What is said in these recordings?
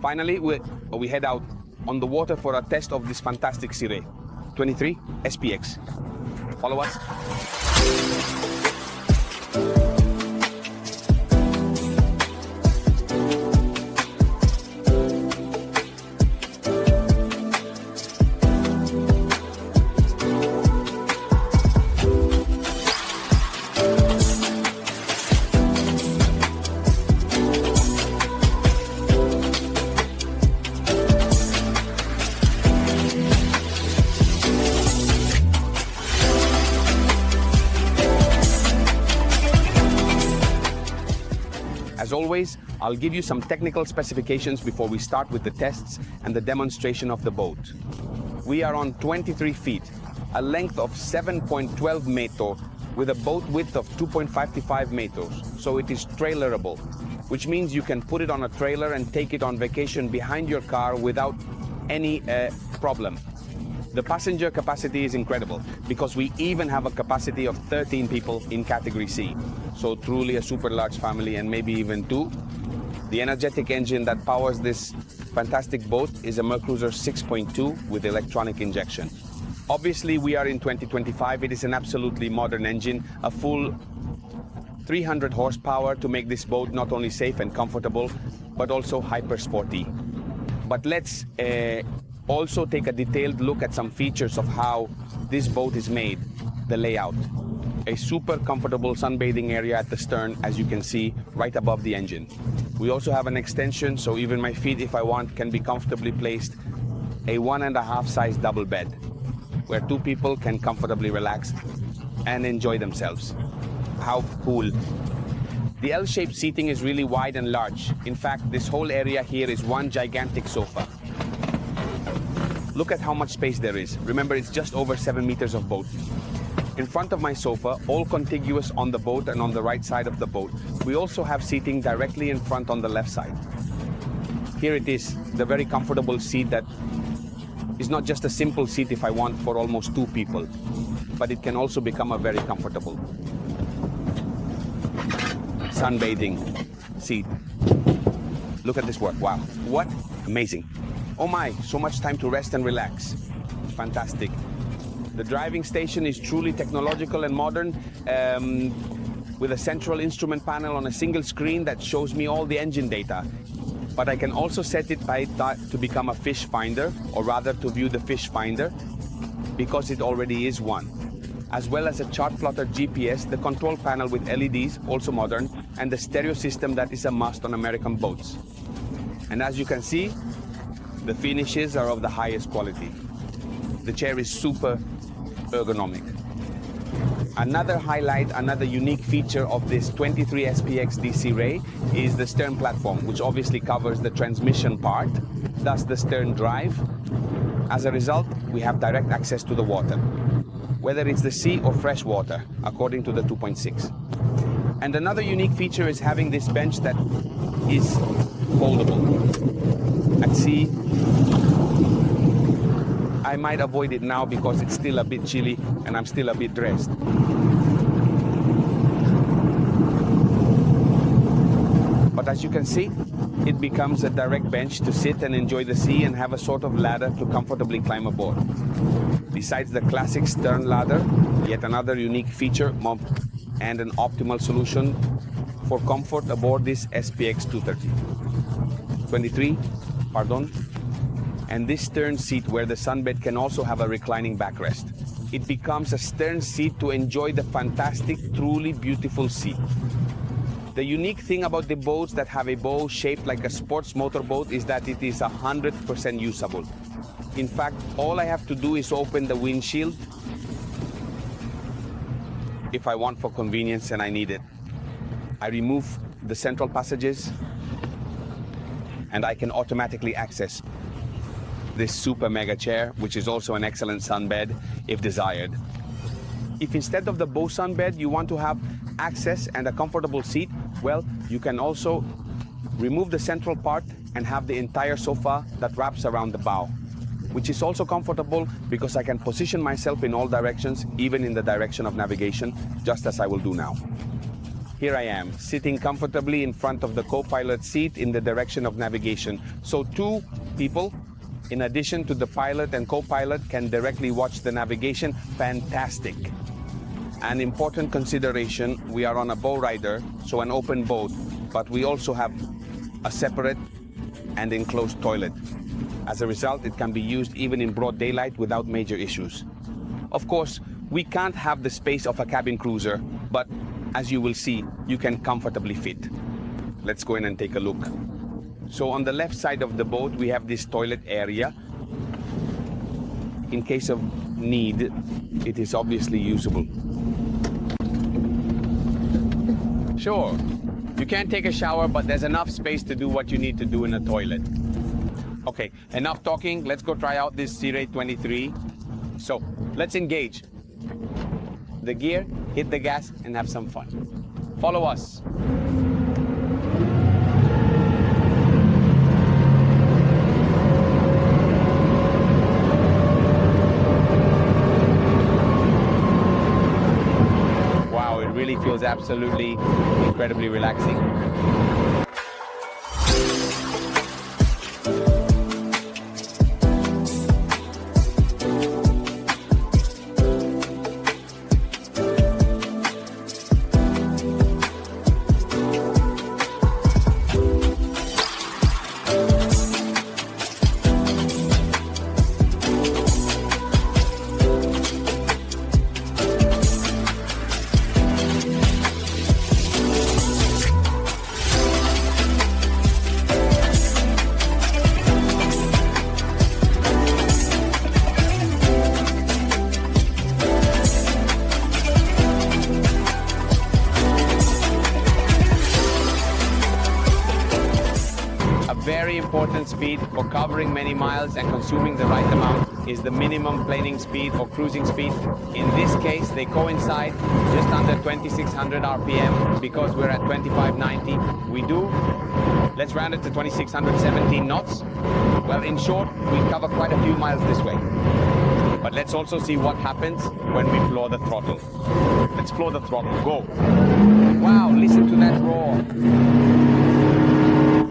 Finally, we head out on the water for a test of this fantastic Sea Ray 23 SPX. Follow us. As always, I'll give you some technical specifications before we start with the tests and the demonstration of the boat. We are on 23 feet, a length of 7.12 meters, with a boat width of 2.55 meters, so it is trailerable, which means you can put it on a trailer and take it on vacation behind your car without any problem. The passenger capacity is incredible because we even have a capacity of 13 people in category C. So truly a super large family, and maybe even two. The energetic engine that powers this fantastic boat is a Mercury 6.2 with electronic injection. Obviously, we are in 2025. It is an absolutely modern engine, a full 300 horsepower to make this boat not only safe and comfortable, but also hyper sporty. But let's also take a detailed look at some features of how this boat is made, the layout. A super comfortable sunbathing area at the stern, as you can see, right above the engine. We also have an extension, so even my feet, if I want, can be comfortably placed. A 1.5 size double bed, where two people can comfortably relax and enjoy themselves. How cool. The L-shaped seating is really wide and large. In fact, this whole area here is one gigantic sofa. Look at how much space there is. Remember, it's just over 7 meters of boat. In front of my sofa, all contiguous on the boat and on the right side of the boat, we also have seating directly in front on the left side. Here it is, the very comfortable seat that is not just a simple seat if I want for almost two people, but it can also become a very comfortable sunbathing seat. Look at this work, wow, what amazing. Oh my, so much time to rest and relax. Fantastic. The driving station is truly technological and modern, with a central instrument panel on a single screen that shows me all the engine data. But I can also set it to become a fish finder, or rather to view the fish finder, because it already is one. As well as a chart plotter GPS, the control panel with LEDs, also modern, and the stereo system that is a must on American boats. And as you can see, the finishes are of the highest quality. The chair is super ergonomic. Another highlight, another unique feature of this 23 SPX DC Ray is the stern platform, which obviously covers the transmission part, thus the stern drive. As a result, we have direct access to the water, whether it's the sea or fresh water, according to the 2.6. And another unique feature is having this bench that is foldable. At sea, I might avoid it now because it's still a bit chilly and I'm still a bit dressed. But as you can see, it becomes a direct bench to sit and enjoy the sea and have a sort of ladder to comfortably climb aboard. Besides the classic stern ladder, yet another unique feature and an optimal solution for comfort aboard this SPX 23, and this stern seat where the sunbed can also have a reclining backrest. It becomes a stern seat to enjoy the fantastic, truly beautiful sea. The unique thing about the boats that have a bow shaped like a sports motorboat is that it is 100% usable. In fact, all I have to do is open the windshield if I want for convenience and I need it. I remove the central passages and I can automatically access this super mega chair, which is also an excellent sunbed if desired. If instead of the bow sunbed you want to have access and a comfortable seat, well, you can also remove the central part and have the entire sofa that wraps around the bow, which is also comfortable because I can position myself in all directions, even in the direction of navigation, just as I will do now. Here I am, sitting comfortably in front of the co-pilot seat in the direction of navigation. So two people, in addition to the pilot and co-pilot, can directly watch the navigation. Fantastic. An important consideration, we are on a bowrider, so an open boat, but we also have a separate and enclosed toilet. As a result, it can be used even in broad daylight without major issues. Of course, we can't have the space of a cabin cruiser, but as you will see, you can comfortably fit. Let's go in and take a look. So on the left side of the boat, we have this toilet area. In case of need, it is obviously usable. Sure, you can take a shower, but there's enough space to do what you need to do in a toilet. Okay, enough talking. Let's go try out this Sea Ray 23. So, let's engage. The gear, hit the gas, and have some fun. Follow us. Wow, it really feels absolutely incredibly relaxing. Very important speed for covering many miles and consuming the right amount is the minimum planing speed or cruising speed. In this case, they coincide just under 2600 RPM because we're at 2590. Let's round it to 2617 knots. Well, in short, we cover quite a few miles this way. But let's also see what happens when we floor the throttle. Let's floor the throttle, go. Wow, listen to that roar.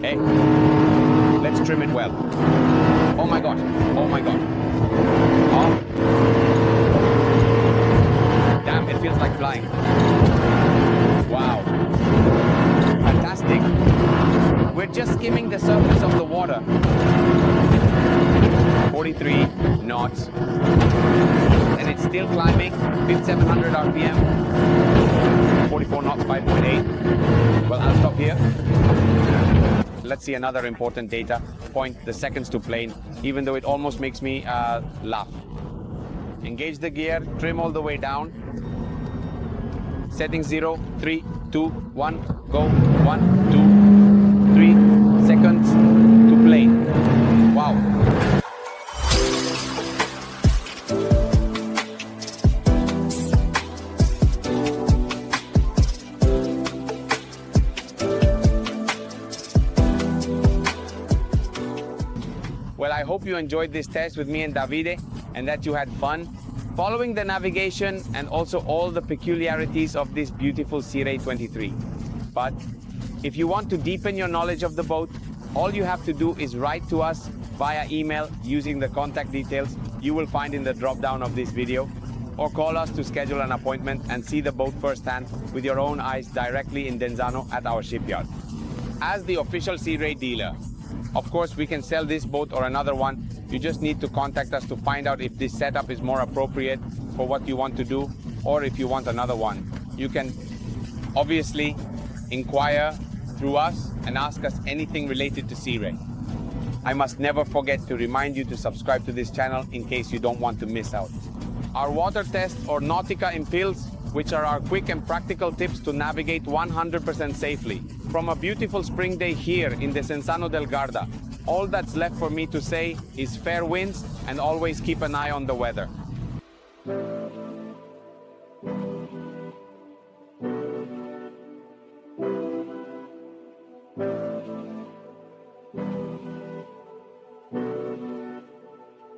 Hey, let's trim it well. Oh my God, oh my God. Oh. Damn, it feels like flying. Wow. Fantastic. We're just skimming the surface of the water. 43 knots. And it's still climbing, 5700 RPM. 44 knots, 5.8. Well, I'll stop here. Let's see another important data point, the seconds to plane, even though it almost makes me laugh. Engage the gear, trim all the way down. Setting 0, 3, 2, 1, go. 1, 2, 3 seconds to plane. Wow. Well, I hope you enjoyed this test with me and Davide and that you had fun following the navigation and also all the peculiarities of this beautiful Sea Ray 23. But if you want to deepen your knowledge of the boat, all you have to do is write to us via email using the contact details you will find in the drop down of this video, or call us to schedule an appointment and see the boat firsthand with your own eyes directly in Denzano at our shipyard. As the official Sea Ray dealer, of course, we can sell this boat or another one. You just need to contact us to find out if this setup is more appropriate for what you want to do, or if you want another one. You can obviously inquire through us and ask us anything related to Sea Ray. I must never forget to remind you to subscribe to this channel in case you don't want to miss out. Our water test or Nautica in pills, which are our quick and practical tips to navigate 100% safely. From a beautiful spring day here in Desenzano del Garda, all that's left for me to say is fair winds and always keep an eye on the weather.